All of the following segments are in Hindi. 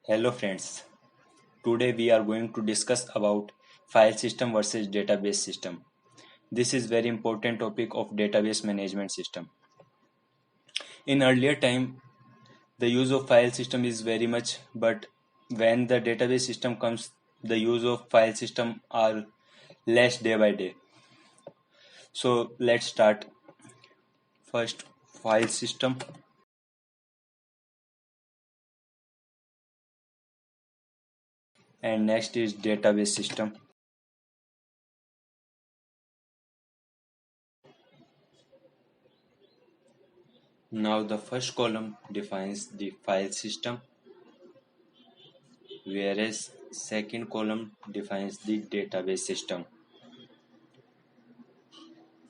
Hello friends, today we are going to discuss about file system versus database system. This is very important topic of database management system. In earlier time, the use of file system is very much, but when the database system comes, the use of file system are less day by day. So let's start. First, file system and next is database system. Now the first column defines the file system, whereas second column defines the database system.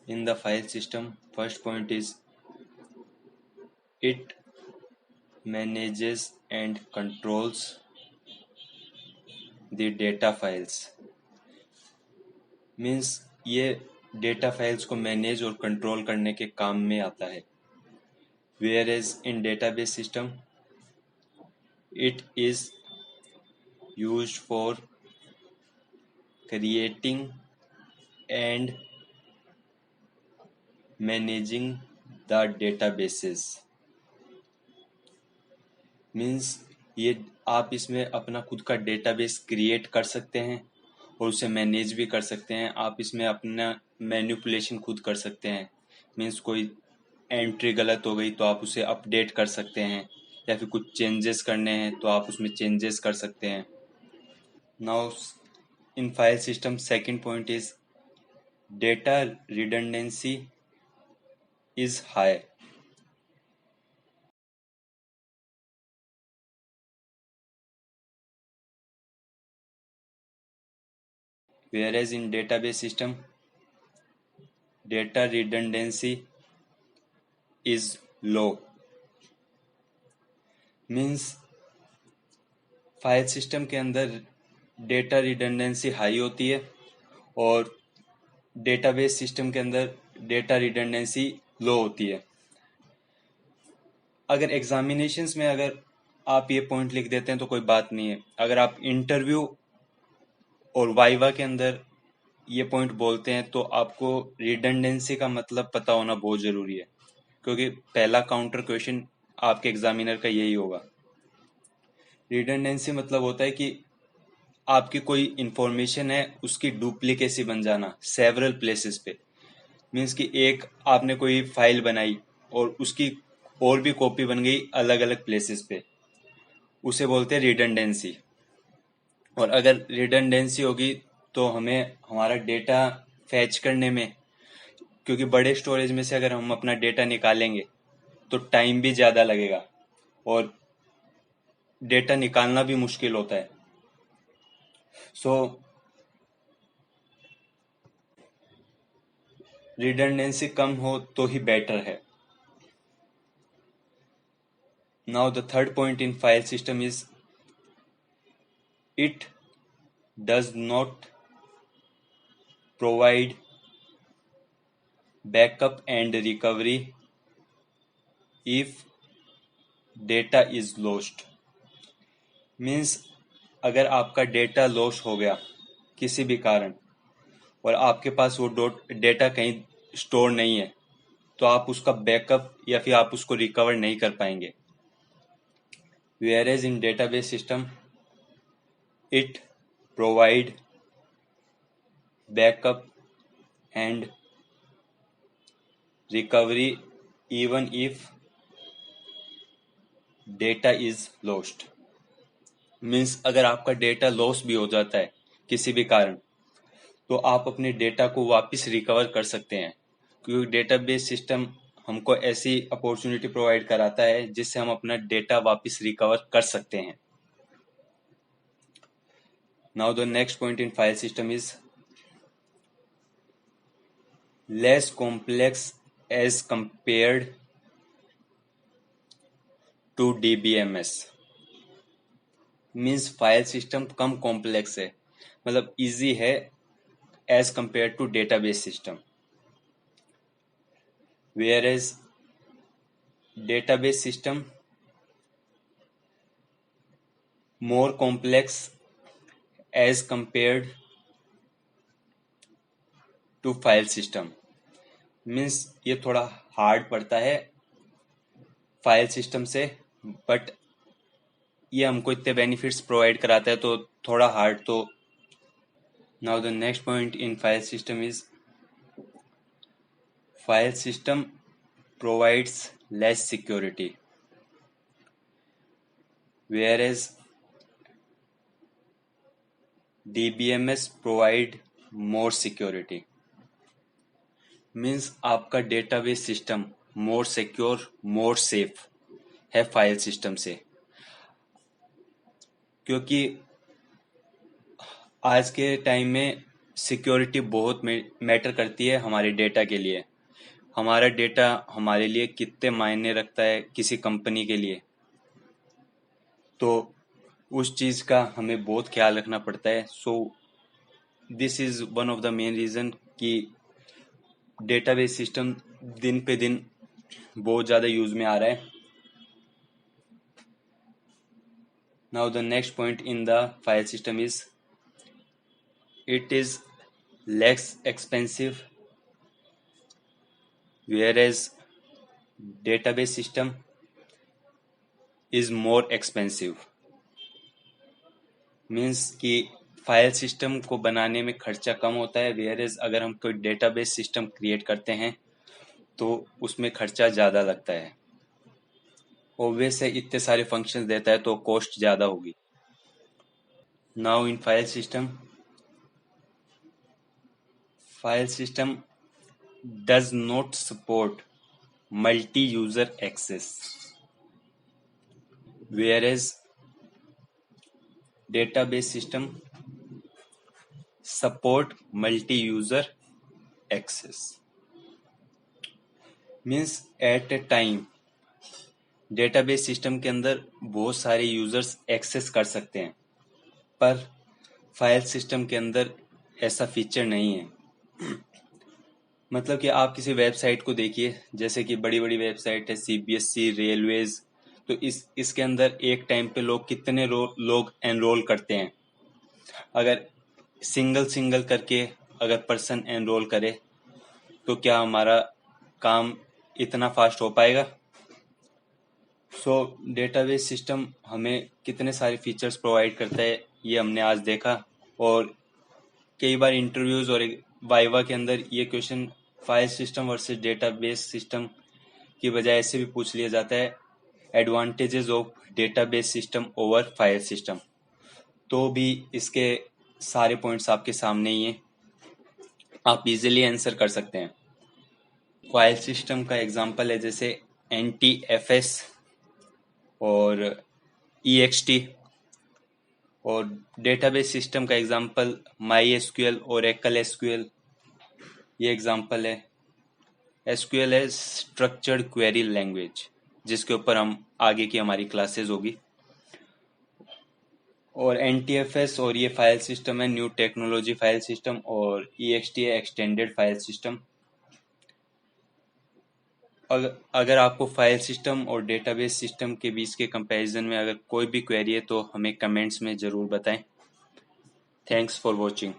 In the file system, first point is it manages and controls the data files. Means ये डेटा फाइल्स को मैनेज और कंट्रोल करने के काम में आता है. Whereas in database system it is used for creating and managing the databases. Means ये आप इसमें अपना खुद का डेटाबेस क्रिएट कर सकते हैं और उसे मैनेज भी कर सकते हैं. आप इसमें अपना मैनिपुलेशन खुद कर सकते हैं. मीन्स कोई एंट्री गलत हो गई तो आप उसे अपडेट कर सकते हैं, या फिर कुछ चेंजेस करने हैं तो आप उसमें चेंजेस कर सकते हैं. Now in file system second point is data redundancy is high. Whereas in database system, data redundancy is low. Means file system के अंदर डेटा रिडंडेंसी हाई होती है और डेटाबेस सिस्टम के अंदर डेटा रिडंडेंसी लो होती है. अगर एग्जामिनेशंस में अगर आप ये पॉइंट लिख देते हैं तो कोई बात नहीं है. अगर आप इंटरव्यू और वाइवा के अंदर ये पॉइंट बोलते हैं तो आपको रिडंडेंसी का मतलब पता होना बहुत ज़रूरी है, क्योंकि पहला काउंटर क्वेश्चन आपके एग्जामिनर का यही होगा. रिडंडेंसी मतलब होता है कि आपकी कोई इंफॉर्मेशन है उसकी डुप्लीकेसी बन जाना सेवरल प्लेसेस पे. मीन्स कि एक आपने कोई फाइल बनाई और उसकी और भी कॉपी बन गई अलग अलग प्लेसेस पे, उसे बोलते हैं रिडंडेंसी. और अगर रिडंडेंसी होगी तो हमें हमारा डेटा फैच करने में, क्योंकि बड़े स्टोरेज में से अगर हम अपना डेटा निकालेंगे तो टाइम भी ज़्यादा लगेगा और डेटा निकालना भी मुश्किल होता है. सो रिडंडेंसी कम हो तो ही बेटर है. Now the third point in file system is it does not provide backup and recovery if data is lost. Means अगर आपका डेटा लॉस हो गया किसी भी कारण और आपके पास वो डेटा कहीं स्टोर नहीं है तो आप उसका बैकअप या फिर आप उसको रिकवर नहीं कर पाएंगे. Whereas in database system it provide backup and recovery even if data is lost. Means अगर आपका डेटा लॉस भी हो जाता है किसी भी कारण तो आप अपने डेटा को वापस रिकवर कर सकते हैं, क्योंकि डेटाबेस सिस्टम हमको ऐसी अपॉर्चुनिटी प्रोवाइड कराता है जिससे हम अपना डेटा वापस रिकवर कर सकते हैं. Now the next point in file system is less complex as compared to DBMS. Means file system कम कॉम्प्लेक्स है, मतलब इजी है as compare to database system. Whereas database system more complex as compared to file system। Means ये थोड़ा हार्ड पड़ता है फाइल सिस्टम से, बट ये हमको इतने बेनिफिट्स प्रोवाइड कराता है तो थोड़ा हार्ड तो। Now the next point in file system is file system provides less security, whereas DBMS provide more security। Means आपका database system more secure more safe है फाइल सिस्टम से, क्योंकि आज के टाइम में सिक्योरिटी बहुत मैटर करती है हमारे डेटा के लिए। हमारा डेटा हमारे लिए कितने मायने रखता है किसी कंपनी के लिए, तो उस चीज़ का हमें बहुत ख्याल रखना पड़ता है। So this is one of the main reason कि डेटाबेस सिस्टम दिन पे दिन बहुत ज़्यादा यूज़ में आ रहा है। Now the next point in the file system is it is less expensive, whereas database system is more expensive। Means कि फाइल सिस्टम को बनाने में खर्चा कम होता है, whereas अगर हम कोई डेटाबेस सिस्टम क्रिएट करते हैं तो उसमें खर्चा ज़्यादा लगता है। ऑब्वियस है, इतने सारे फंक्शंस देता है तो कॉस्ट ज़्यादा होगी। Now in file system does not support multi-user access, whereas database system support multi-user access। Means at a time database system के अंदर बहुत सारे यूजर्स एक्सेस कर सकते हैं, पर फाइल सिस्टम के अंदर ऐसा फीचर नहीं है। मतलब कि आप किसी वेबसाइट को देखिए, जैसे कि बड़ी बड़ी वेबसाइट है CBSE रेलवेज, तो इसके अंदर एक टाइम पे लोग कितने लोग एनरोल करते हैं। अगर सिंगल करके अगर पर्सन एनरोल करे तो क्या हमारा काम इतना फास्ट हो पाएगा। सो डेटाबेस सिस्टम हमें कितने सारे फीचर्स प्रोवाइड करता है ये हमने आज देखा, और कई बार इंटरव्यूज और वाइवा के अंदर ये question file system versus database system की बजाय ऐसे भी पूछ लिया जाता है, advantages of database system over file system. तो भी इसके सारे पॉइंट्स आपके सामने ही हैं, आप इजीली आंसर कर सकते हैं। फाइल सिस्टम का एग्जांपल है जैसे NTFS और EXT, और डेटाबेस सिस्टम का एग्जांपल MySQL, Oracle SQL ये एग्जांपल है। SQL है स्ट्रक्चर्ड क्वेरी लैंग्वेज, जिसके ऊपर हम आगे की हमारी क्लासेस होगी। और NTFS और ये फाइल सिस्टम है न्यू टेक्नोलॉजी फाइल सिस्टम, और EXT है एक्सटेंडेड फाइल सिस्टम। अगर आपको फाइल सिस्टम और डेटाबेस सिस्टम के बीच के कंपैरिजन में अगर कोई भी क्वेरी है तो हमें कमेंट्स में ज़रूर बताएं। Thanks for watching.